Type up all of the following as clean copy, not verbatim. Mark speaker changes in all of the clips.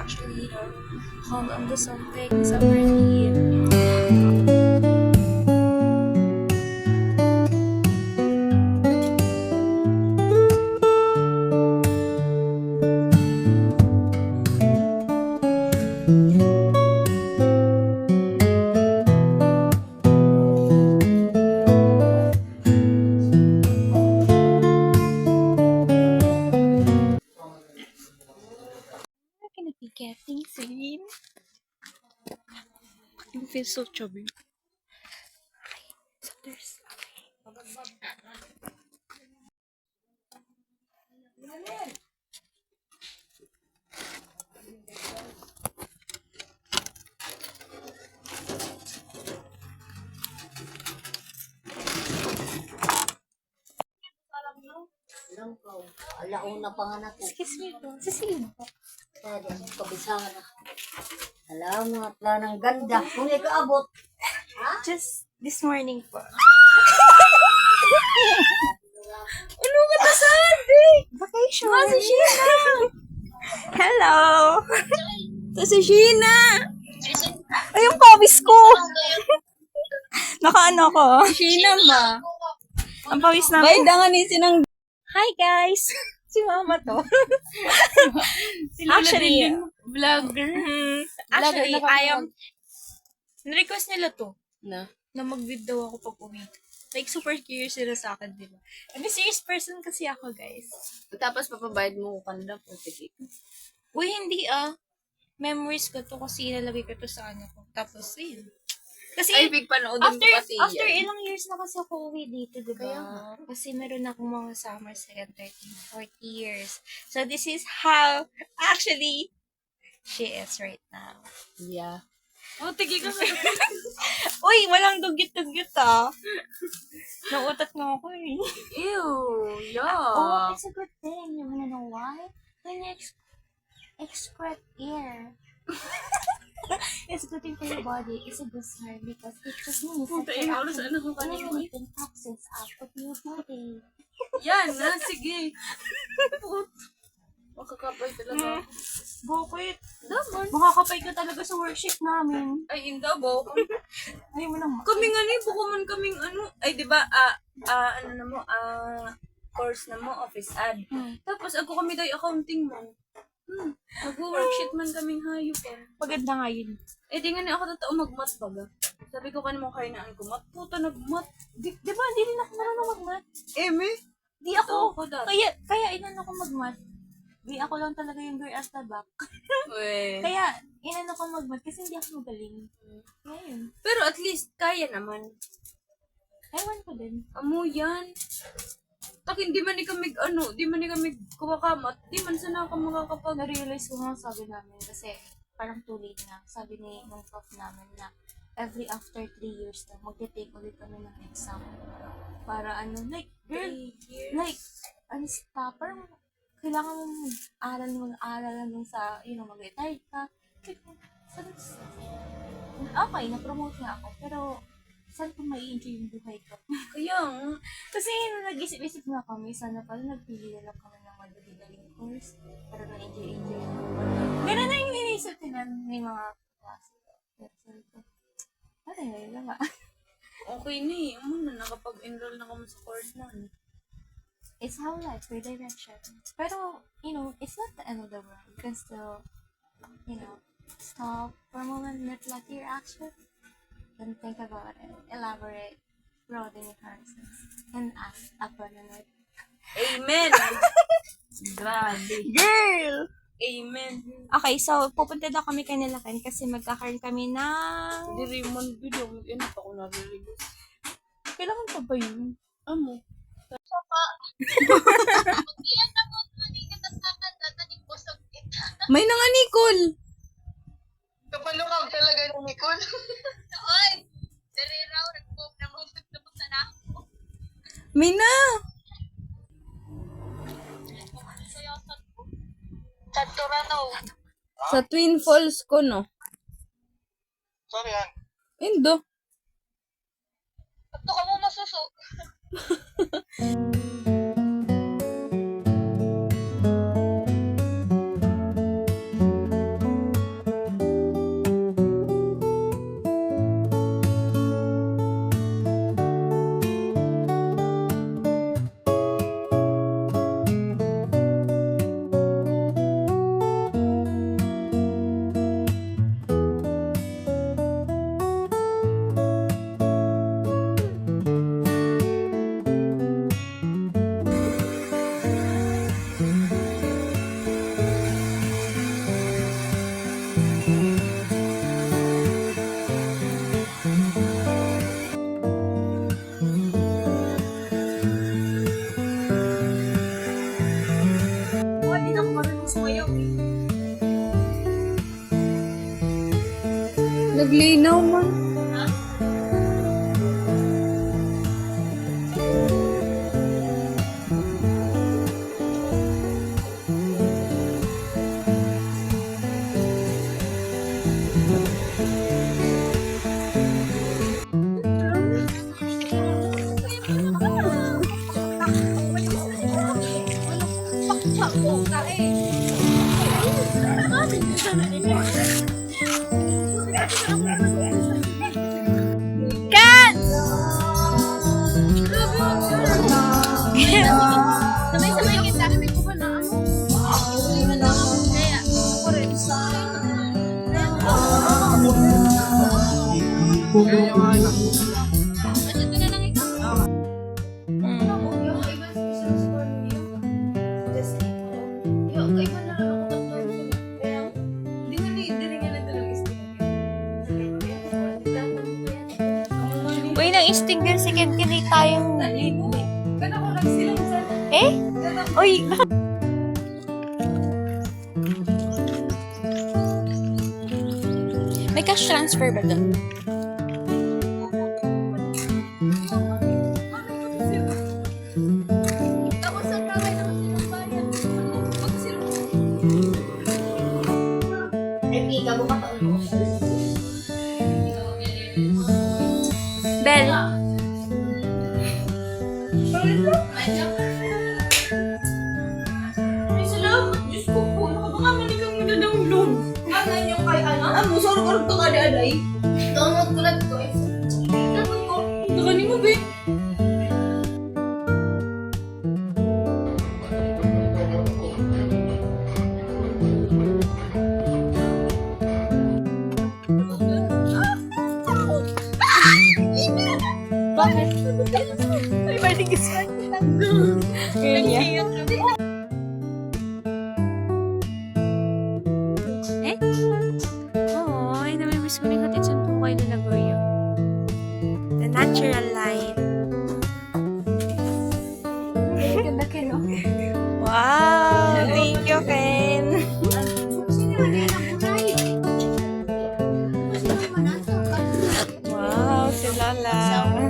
Speaker 1: actually hold on to something really. We're gonna be getting soon. You feel so chubby. So there's
Speaker 2: Alam ko, alauna pa nga na ko.
Speaker 1: excuse me po. Sisihin po.
Speaker 2: Kaya din, kabisahan na. Salamat lang ng ganda. Kung ikaabot,
Speaker 1: Just this morning po. Ano ka ta Sunday? Vacation. Si Sheena. Hello. Ito si Sheena. Ay, yung pawis ko. Nakaano ko.
Speaker 3: Sheena ma.
Speaker 1: Ang pawis namin.
Speaker 3: Bay dangan ni sinang
Speaker 1: Hi guys. Si mama to. Actually,
Speaker 3: vlogger.
Speaker 1: actually,
Speaker 3: Vlogger na
Speaker 1: I am request nila to
Speaker 3: na.
Speaker 1: na mag-video ako pag uwi. Like, super curious sila sa akin, di ba? And serious person kasi ako, guys.
Speaker 3: Tapos papabayad mo ko kanila po ticket.
Speaker 1: Uy, hindi memories ko to kasi ilalagay ko to sa ano ko. Tapos, yun. Kasi,
Speaker 3: Ay, big panoodin ko kasi
Speaker 1: after
Speaker 3: yan.
Speaker 1: ilang years na kasi ako uwi dito, di
Speaker 3: Kaya
Speaker 1: ba? Kasi meron akong mga summer, second, 13, 40 years. So, this is how, actually, she is right now.
Speaker 3: Yeah. Oh, tigi ka sa
Speaker 1: Uy, walang dugyot-dugyot Nautat nga ako eh.
Speaker 3: Ew,
Speaker 1: Oh,
Speaker 3: yeah.
Speaker 1: it's a good thing. You wanna know why? When you excrete air. It's good thing for your body. It's a good sign because it just means that you're actually eliminating toxins out of your body.
Speaker 3: Yan na, sige. Makakapay talaga.
Speaker 1: Bakit?
Speaker 3: Daman.
Speaker 1: Makakapay ka talaga sa worksheet namin.
Speaker 3: Ay, hindi bo.
Speaker 1: Ayaw mo lang
Speaker 3: Kaming ano, bukuman kaming ano. Ay, di ba, ano na mo, course na mo, office ad. Tapos, ako kami daw accounting mo. Mag-worksheet man kaming hayop pa.
Speaker 1: Maganda nga yun.
Speaker 3: Eh, di nga na ako totoo mag-mat baga. Sabi ko kanimo kayo na ko, mat puta nag-mat.
Speaker 1: Di ba, hindi rin ako marunong mag-math.
Speaker 3: Me?
Speaker 1: Di ako.
Speaker 3: Ako dati.
Speaker 1: Kaya inan ako mag-math. Di ako lang talaga yung girl as the back.
Speaker 3: Well.
Speaker 1: Kaya, inan ako mag-math kasi hindi ako magaling. Kaya yun.
Speaker 3: Pero at least, kaya naman.
Speaker 1: Ewan ko din.
Speaker 3: Amo yan. Takin, di man ni kami, di man ni kami kuwakamat. Di man sana ka makakapag.
Speaker 1: Na-realize ko nga sabi namin kasi parang too late na. Sabi ni nung prof namin na every after 3 years na magte-take ulit kami ng exam. Para ano, like, girl, like, stop, parang kailangan mong aral lang sa, mag-retire ka. Like, okay, na-promote nga ako, pero saan ko mai-enjoy yung buhay ko?
Speaker 3: Kaya nga.
Speaker 1: Kasi nag-isip-isip nga kami, sana pala nagpili na lang kami ng madali-daling course para na-enjoy lang. Ganun na yung iniisip nila may mga klase ko. Pero sabi ko, ano yun lang nga.
Speaker 3: Okay na eh. Amo na, nakapag-enroll na kami sa course na.
Speaker 1: It's how life, redirection. Pero, it's not the end of the world. You can still, stop for a moment, reflect your action, and think about it, elaborate, broaden your horizons, and act upon it.
Speaker 3: Amen! Grabe.
Speaker 1: Girl!
Speaker 3: Amen.
Speaker 1: Okay, so pupunta daw kami kanila kasi magkakaroon kami ng...
Speaker 3: Hindi rin man video. Ano pa ako naririnig.
Speaker 1: Kailangan pa ba yun?
Speaker 3: Amo. May nanga Nicole.
Speaker 4: Kapalukab talaga ni Nicole.
Speaker 5: Oy! Dari raw, nag-move na na ako.
Speaker 3: May na.
Speaker 5: Sa Toronto.
Speaker 3: Sa Twin Falls ko, no?
Speaker 4: Sorry yan.
Speaker 3: Indo.
Speaker 5: Ito ka mo masuso.
Speaker 3: Naglinaw man.
Speaker 5: Sabay-sabay kita kami ko pa na ano. Kaya, ako rin. Kasi ito na lang ikaw. Yung iba special score niyo. Just yung iba na lang ako tatlo. Kaya,
Speaker 3: Hindi nga na talaga
Speaker 1: Uy, nang stinger si Ken Kenny tayong
Speaker 3: Kana ko lang silang sa...
Speaker 1: Eh? Uy, may cash transfer ba doon?
Speaker 5: tapos ang kamay naman silang bayan. Pag silang
Speaker 1: Bel,
Speaker 3: Ay, salamat. Diyos ko po. Baka malikang nag-download. Ano yung kay ano? Amo, sorry ko rin ito kada-aday.
Speaker 5: download ko lang ito eh.
Speaker 3: Dapat ko. Nakanin mo, be.
Speaker 1: bakit? Ay, maligis ka. Ngayon niya. Eh? Oo, ay namimiss ko rin natin sa buhay na Nagoya. The natural light.
Speaker 5: Ganda ka, no?
Speaker 1: Wow! Thank you, Ken.
Speaker 5: Sino naman yan ang buray? Sino naman nato?
Speaker 1: Wow, si Lala. Wow.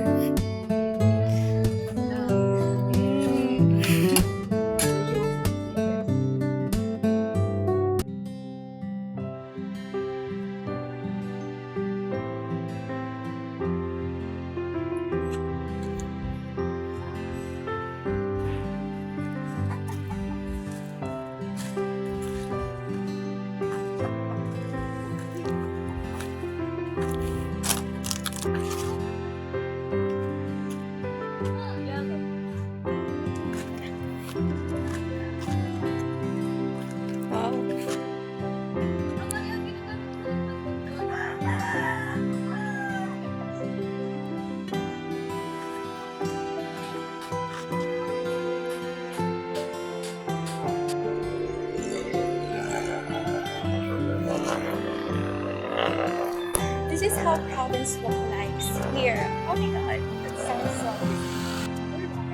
Speaker 1: This is how province look like here. Oh my god, that sounds so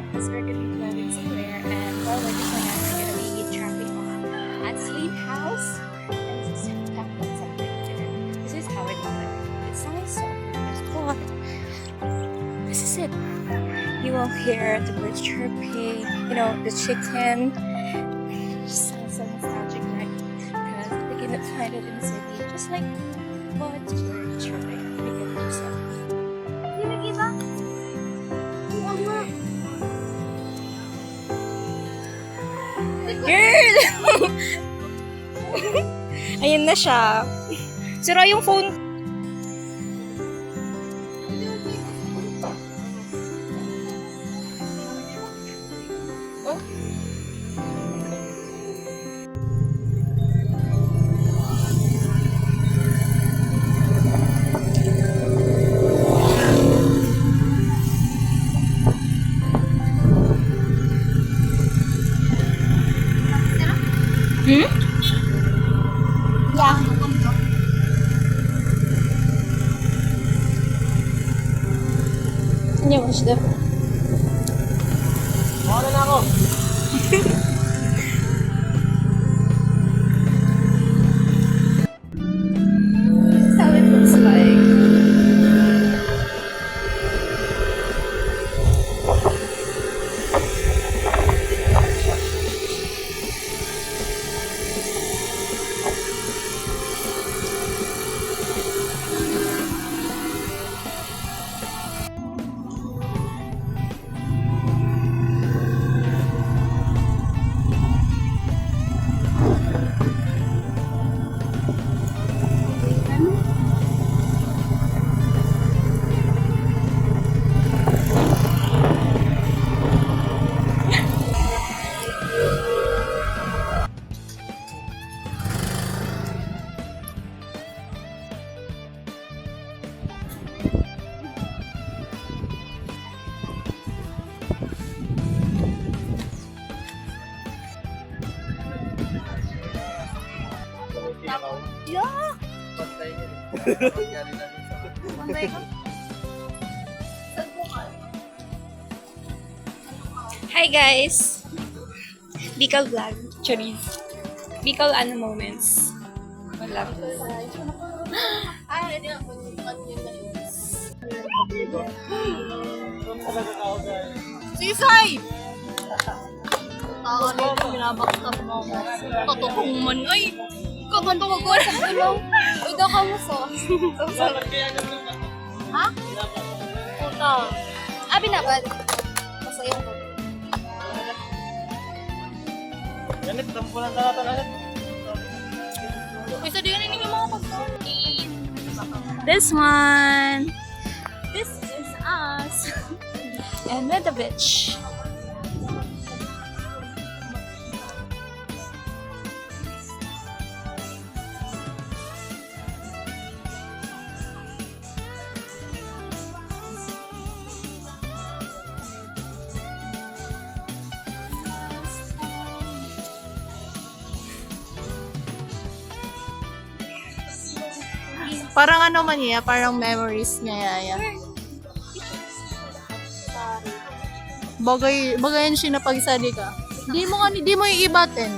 Speaker 1: because we're gonna be going somewhere and while we're doing it, we're gonna be trapping on at Sleep House and this is happening something there. This is how it looks. It sounds so good. This is it. You will hear the birds chirping, you know, the chicken. It just sounds so nostalgic, right? Because we cannot find it in the city. Just like what birds chirping. We can do so.
Speaker 5: Hindi nag-iba? Oo nga.
Speaker 1: Girl! Ayan na siya. Sira yung phone. Hmm?
Speaker 5: Yeah.
Speaker 1: Nie masz do.
Speaker 4: Wala na ako.
Speaker 1: This is how it looks like. Yeah!
Speaker 4: Pantay niya. Galing namin sa...
Speaker 1: Pantay ka?
Speaker 5: Hi guys! Bicol vlog. Charis. Bicol ano moments. Wala.
Speaker 1: Ay, hindi ako yun na yun. Sisay! Ako nito, binabaktas mo ako. Totoo man. Ay! Kaganto ko sa tulong. Uy, daw ka mo so. Ha? Puta. Ah, binabad. Masayang ko.
Speaker 4: Ganit, tampo lang talaga.
Speaker 1: Uy, sa diyan yung mga pagkain.
Speaker 5: This one. This is us. And with the bitch.
Speaker 1: Parang ano man niya, parang memories niya yaya. Bagayan siya na pagsali ka. Di mo iibatin.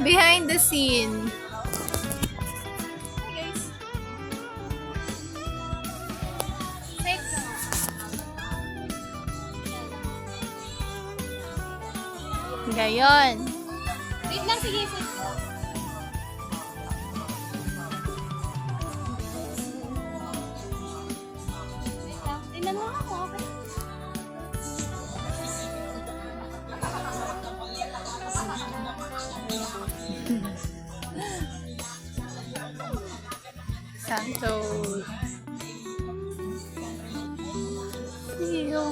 Speaker 1: Behind the scene. Gayon. Wait lang, sige. Tingnan mo ako, okay? Santo. Iyo.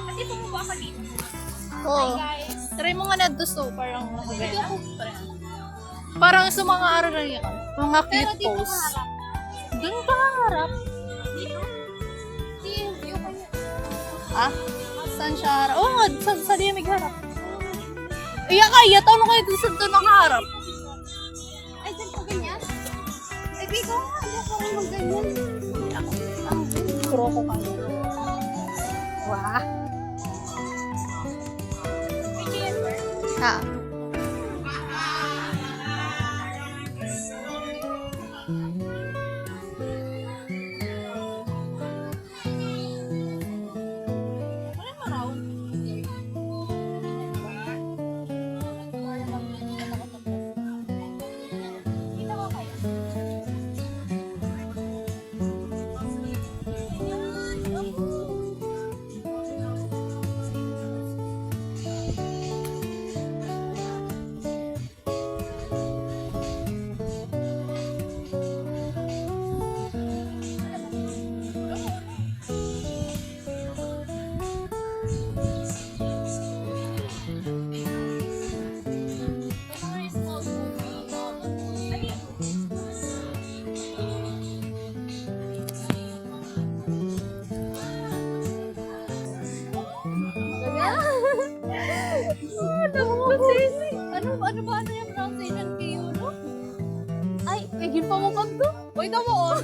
Speaker 5: Ate, bumaba ako dito.
Speaker 1: Oh.
Speaker 5: Guys.
Speaker 1: Try mo nga na gusto, parang parang sa mga araw na yan. Mga cute posts. Doon pa harap.
Speaker 5: Dito? View pa niya.
Speaker 1: Ah? Saan siya harap? Oo nga, sa diya may harap. Iya kaya, tawag kayo doon doon nakaharap.
Speaker 5: Ay, dyan po ganyan? Ay, bigo nga. Hindi ako rin mag-ganyan.
Speaker 1: Kuro ko kayo. Wah. Ha. Ano ba yung pronunciation kayo, no? Ay, higil pa mo pag to? Uy, tamo, oh.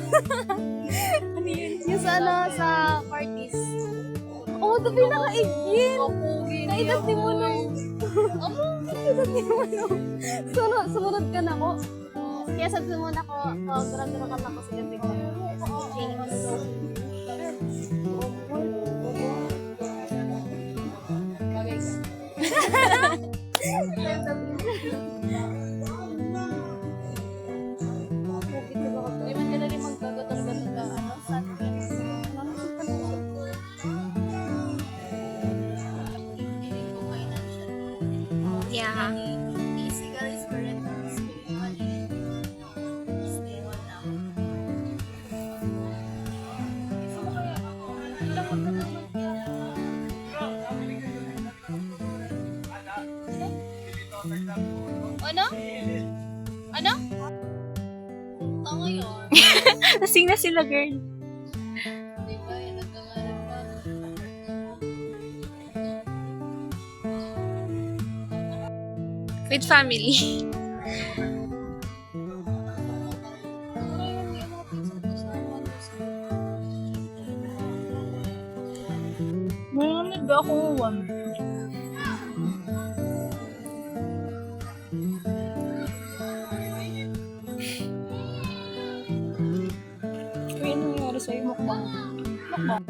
Speaker 1: Ano yun? Yung sa parties. Oh, ito pinaka-igil. Kaidat ni mo nung... Kaidat ni mo nung... Sumunod ka na ko. Kaya sa sumunod ako, gura-gura ka na ko sa ganting ko. Di man ka na rin magkagatong-gatong ka, ano, sunrise.
Speaker 5: Yeah.
Speaker 1: Easy guys, parents. Stay one now. Ano? Ano? Tama yun.
Speaker 5: Nasing na sila, girl.
Speaker 1: Diba, yung nagkangalan pa.
Speaker 5: With family.
Speaker 3: Mayroon ba akong one? Uy, ano nangyari sa'yo? Mukbang. Mukbang.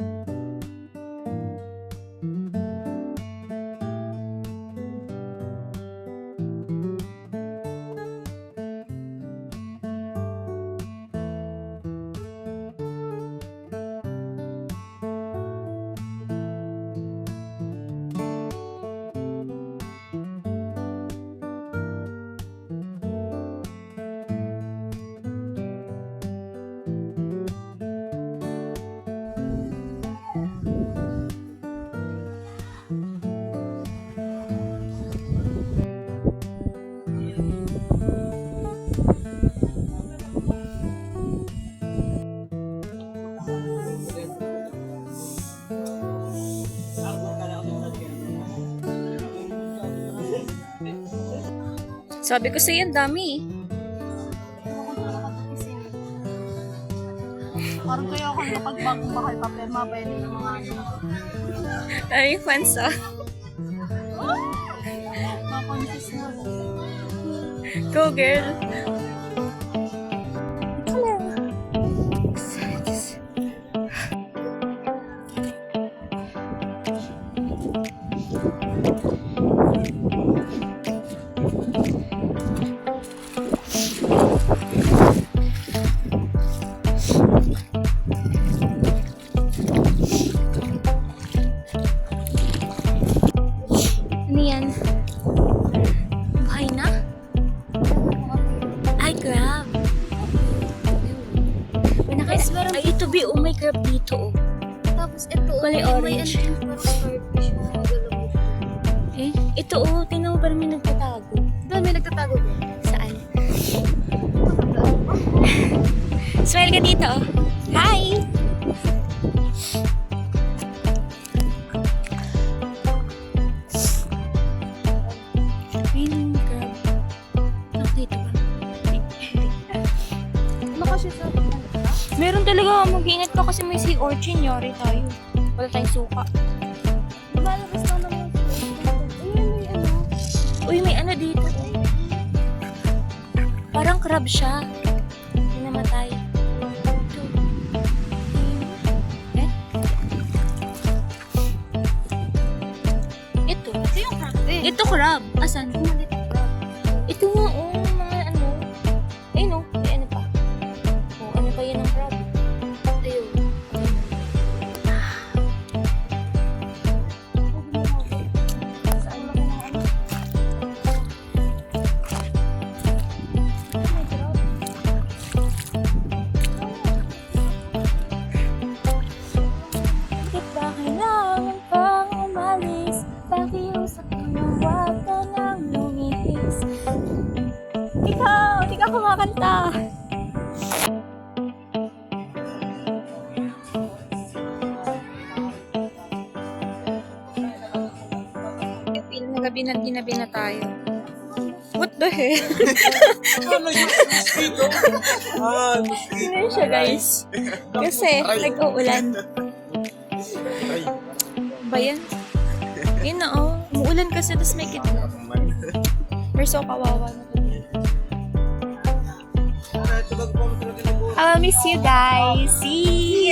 Speaker 5: Sabi ko sa'yo, ang dami eh.
Speaker 3: Parang kaya ako napagbagong bakal pa, pero mabaya ng mga ano.
Speaker 5: Ay, fans ah.
Speaker 3: Makonsis na.
Speaker 5: Go girl. Ano yan? Buhay na? Ay, crab. Ay, ito be, oh, may crab dito, oh.
Speaker 1: Tapos ito,
Speaker 5: Kulay orange.
Speaker 1: Parang starfish yung mga galawin.
Speaker 5: Eh, ito, oh, tingnan mo parang may nagtatago.
Speaker 1: Doon may nagtatago ba?
Speaker 5: Saan? Smile ka dito, oh. Hi! Ayun yung crab. Ano dito ba?
Speaker 1: Baka siya sa
Speaker 5: Meron talaga, mag-iingat ka kasi may sea urchin, yari tayo. Wala tayong suka.
Speaker 1: lumalabas lang naman. Ayun, may ano.
Speaker 5: Uy, may ano dito. Parang crab siya. May namatay. Ito. Eh? Ito.
Speaker 1: Ito yung crab eh.
Speaker 5: Ito crab. Asan? Ito nga, oh. Mga ano. Ayun, oh. May ano pa. Oh, ano pa yan ang crab?
Speaker 1: Ayun.
Speaker 5: Saan ba na ano? Bakit ba kailangan pang umalis? Pakiusap ko na huwag ka nang lumihis. Ikaw, di ka kumakanta. Feel na gabi na ginabi na tayo. What the hell? Ganun siya, guys. Kasi, nag-uulan. Ba yan? Yun na, oh. Umuulan kasi, tapos may kitna. We're so kawawa na. I will miss you guys. See?